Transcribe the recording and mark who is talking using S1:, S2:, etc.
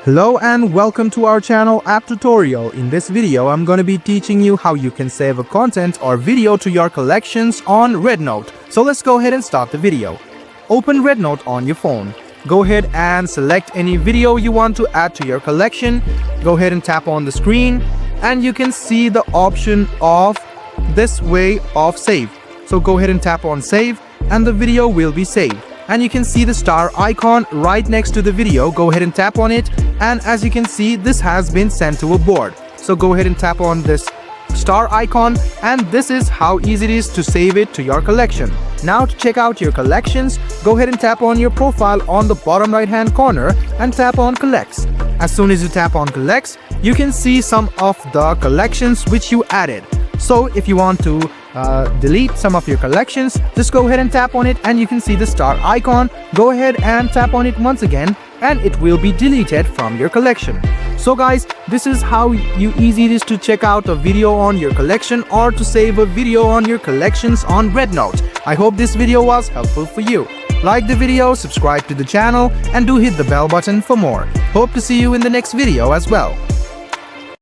S1: Hello and welcome to our channel App Tutorial. In this video, I'm going to be teaching you how you can save a content or video to your collections on Rednote. So let's go ahead and start the video. Open Rednote on your phone. Go ahead and select any video you want to add to your collection. Go ahead and tap on the screen and you can see the option of this way of save. So go ahead and tap on save and the video will be saved. And you can see the star icon right next to the video. Go ahead and tap on it, and as you can see, this has been sent to a board. So go ahead and tap on this star icon, and this is how easy it is to save it to your collection. Now to check out your collections, go ahead and tap on your profile on the bottom right hand corner and tap on collects. As soon as you tap on collects, you can see some of the collections which you added. So if you want to delete some of your collections, just go ahead and tap on it and you can see the star icon. Go ahead and tap on it once again and it will be deleted from your collection. So guys, this is how easy it is to check out a video on your collection or to save a video on your collections on Rednote. I hope this video was helpful for you. Like the video, subscribe to the channel and do hit the bell button for more. Hope to see you in the next video as well.